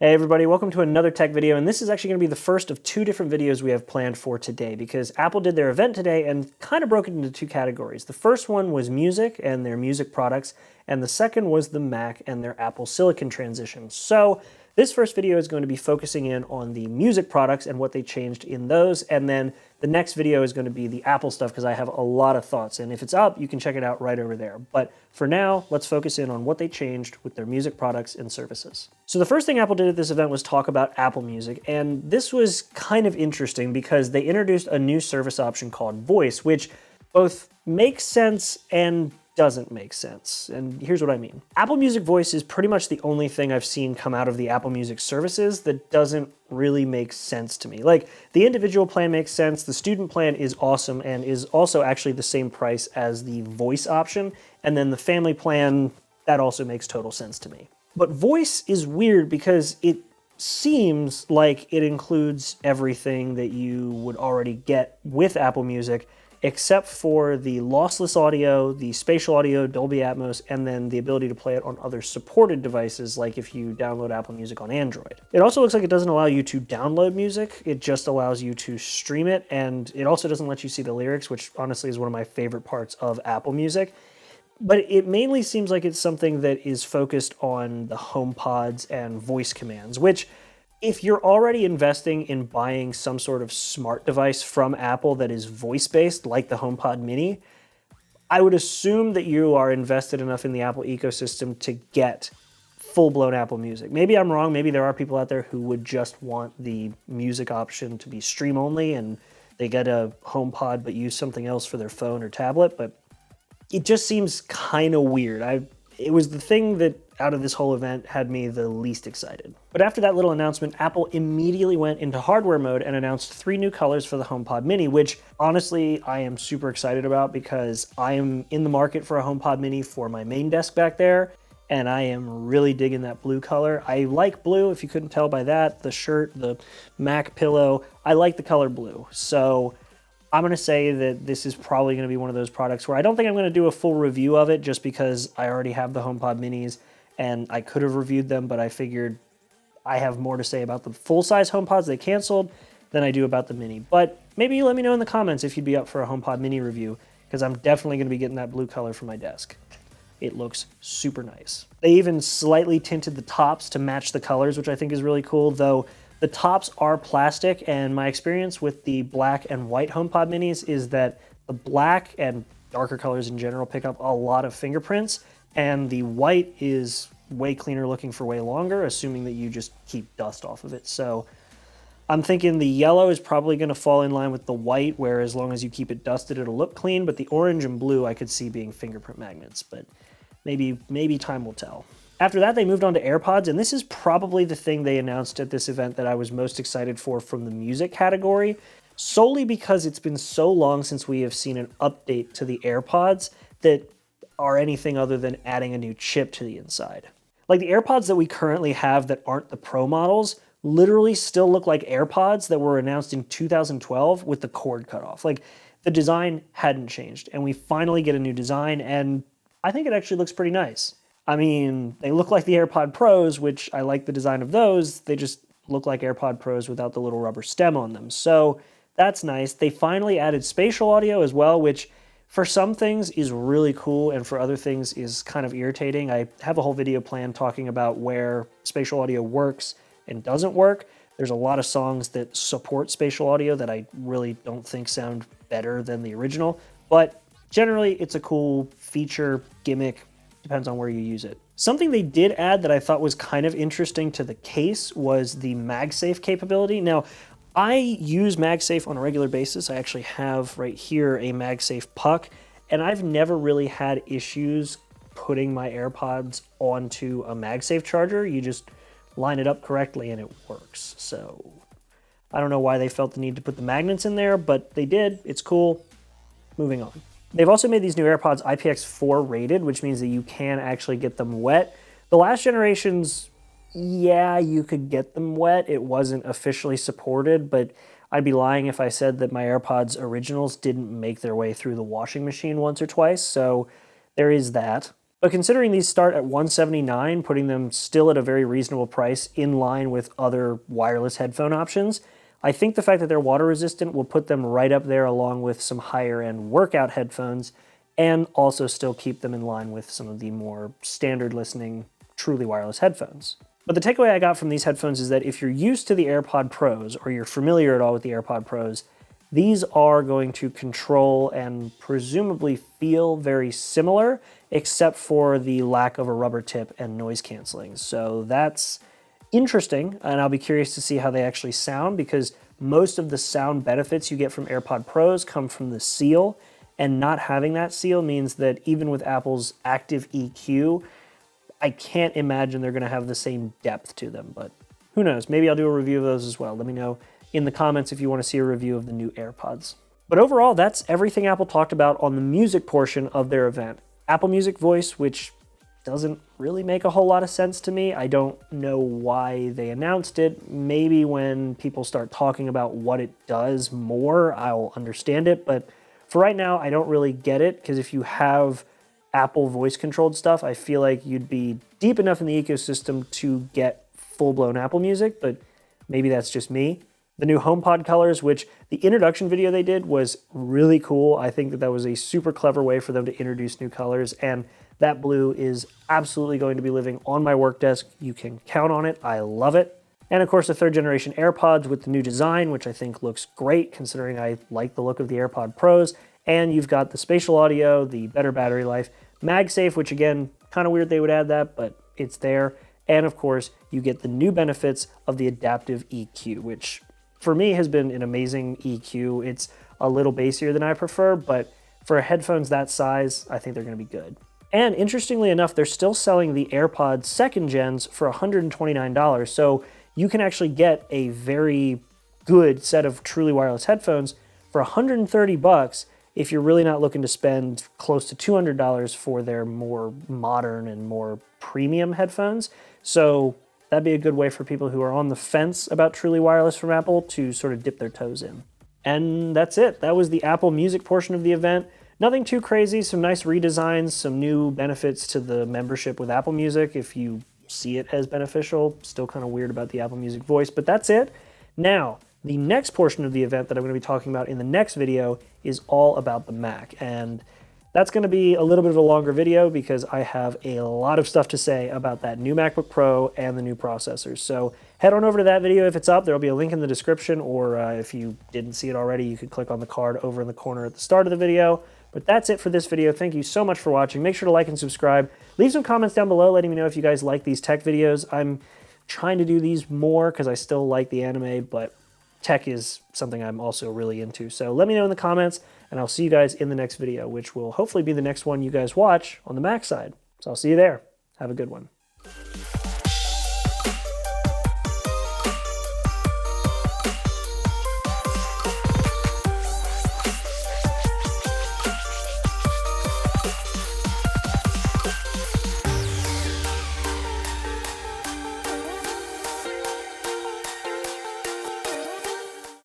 Hey everybody, welcome to another tech video, and this is actually going to be the first of two different videos we have planned for today because Apple did their event today and kind of broke it into two categories. The first one was music and their music products, and the second was the Mac and their Apple Silicon transition. So this first video is going to be focusing in on the music products and what they changed in those, and then the next video is going to be the Apple stuff because I have a lot of thoughts, and if it's up, you can check it out right over there. But for now, let's focus in on what they changed with their music products and services. So the first thing Apple did at this event was talk about Apple Music, and this was kind of interesting because they introduced a new service option called Voice, which both makes sense and doesn't make sense. And here's what I mean. Apple Music Voice is pretty much the only thing I've seen come out of the Apple Music services that doesn't really make sense to me. Like, the individual plan makes sense, the student plan is awesome and is also actually the same price as the Voice option, and then the family plan, that also makes total sense to me. But Voice is weird because it seems like it includes everything that you would already get with Apple Music, except for the lossless audio, the spatial audio, Dolby Atmos, and then the ability to play it on other supported devices, like if you download Apple Music on Android. It also looks like it doesn't allow you to download music, it just allows you to stream it, and it also doesn't let you see the lyrics, which honestly is one of my favorite parts of Apple Music. But it mainly seems like it's something that is focused on the HomePods and voice commands, which, if you're already investing in buying some sort of smart device from Apple that is voice-based, like the HomePod Mini, I would assume that you are invested enough in the Apple ecosystem to get full-blown Apple Music. Maybe I'm wrong, maybe there are people out there who would just want the music option to be stream-only and they get a HomePod but use something else for their phone or tablet, but it just seems kind of weird. It was the thing that, out of this whole event, had me the least excited. But after that little announcement, Apple immediately went into hardware mode and announced 3 new colors for the HomePod Mini, which honestly I am super excited about because I am in the market for a HomePod Mini for my main desk back there, and I am really digging that blue color. I like blue, if you couldn't tell by that, the shirt, the Mac pillow, I like the color blue. So I'm going to say that this is probably going to be one of those products where I don't think I'm going to do a full review of it just because I already have the HomePod Minis and I could have reviewed them, but I figured I have more to say about the full-size HomePods they canceled than I do about the Mini. But maybe you let me know in the comments if you'd be up for a HomePod Mini review, because I'm definitely going to be getting that blue color for my desk. It looks super nice. They even slightly tinted the tops to match the colors, which I think is really cool, though the tops are plastic, and my experience with the black and white HomePod Minis is that the black and darker colors in general pick up a lot of fingerprints, and the white is way cleaner looking for way longer, assuming that you just keep dust off of it. So I'm thinking the yellow is probably going to fall in line with the white, where as long as you keep it dusted, it'll look clean, but the orange and blue I could see being fingerprint magnets, but maybe time will tell. After that, they moved on to Airpods, and this is probably the thing they announced at this event that I was most excited for from the music category, solely because it's been so long since we have seen an update to the Airpods that are anything other than adding a new chip to the inside. Like, the Airpods that we currently have that aren't the Pro models literally still look like Airpods that were announced in 2012 with the cord cut off. Like, the design hadn't changed, and we finally get a new design, and I think it actually looks pretty nice. I mean, they look like the AirPod Pros, which I like the design of those. They just look like AirPod Pros without the little rubber stem on them. So that's nice. They finally added spatial audio as well, which for some things is really cool and for other things is kind of irritating. I have a whole video planned talking about where spatial audio works and doesn't work. There's a lot of songs that support spatial audio that I really don't think sound better than the original, but generally it's a cool feature, gimmick, depends on where you use it. Something they did add that I thought was kind of interesting to the case was the Magsafe capability. Now, I use Magsafe on a regular basis. I actually have right here a Magsafe puck, and I've never really had issues putting my AirPods onto a Magsafe charger. You just line it up correctly and it works. So I don't know why they felt the need to put the magnets in there, but they did. It's cool. Moving on. They've also made these new AirPods IPX4 rated, which means that you can actually get them wet. The last generations, yeah, you could get them wet. It wasn't officially supported, but I'd be lying if I said that my AirPods originals didn't make their way through the washing machine once or twice, so there is that. But considering these start at $179, putting them still at a very reasonable price in line with other wireless headphone options, I think the fact that they're water resistant will put them right up there along with some higher end workout headphones, and also still keep them in line with some of the more standard listening, truly wireless headphones. But the takeaway I got from these headphones is that if you're used to the AirPod Pros, or you're familiar at all with the AirPod Pros, these are going to control and presumably feel very similar, except for the lack of a rubber tip and noise canceling. So that's interesting, and I'll be curious to see how they actually sound, because most of the sound benefits you get from AirPod Pros come from the seal, and not having that seal means that even with Apple's active EQ, I can't imagine they're going to have the same depth to them, but who knows? Maybe I'll do a review of those as well. Let me know in the comments if you want to see a review of the new AirPods. But overall, that's everything Apple talked about on the music portion of their event. Apple Music Voice, which doesn't really make a whole lot of sense to me. I don't know why they announced it. Maybe when people start talking about what it does more, I'll understand it. But for right now, I don't really get it, because if you have Apple voice controlled stuff, I feel like you'd be deep enough in the ecosystem to get full-blown Apple Music, but maybe that's just me. The new HomePod colors, which the introduction video they did was really cool. I think that that was a super clever way for them to introduce new colors, and that blue is absolutely going to be living on my work desk. You can count on it. I love it. And of course, the third generation AirPods with the new design, which I think looks great considering I like the look of the AirPod Pros. And you've got the spatial audio, the better battery life, Magsafe, which again, kind of weird they would add that, but it's there. And of course, you get the new benefits of the adaptive EQ, which for me has been an amazing EQ. It's a little bassier than I prefer, but for headphones that size, I think they're going to be good. And interestingly enough, they're still selling the AirPods second gens for $129. So you can actually get a very good set of truly wireless headphones for $130 if you're really not looking to spend close to $200 for their more modern and more premium headphones. So that'd be a good way for people who are on the fence about truly wireless from Apple to sort of dip their toes in. And that's it. That was the Apple Music portion of the event. Nothing too crazy, some nice redesigns, some new benefits to the membership with Apple Music if you see it as beneficial. Still kind of weird about the Apple Music voice, but that's it. Now, the next portion of the event that I'm going to be talking about in the next video is all about the Mac, and that's going to be a little bit of a longer video because I have a lot of stuff to say about that new MacBook Pro and the new processors. So head on over to that video if it's up. There'll be a link in the description, or if you didn't see it already, you could click on the card over in the corner at the start of the video. But that's it for this video. Thank you so much for watching. Make sure to like and subscribe. Leave some comments down below letting me know if you guys like these tech videos. I'm trying to do these more because I still like the anime, but tech is something I'm also really into. So let me know in the comments, and I'll see you guys in the next video, which will hopefully be the next one you guys watch on the Mac side. So I'll see you there. Have a good one.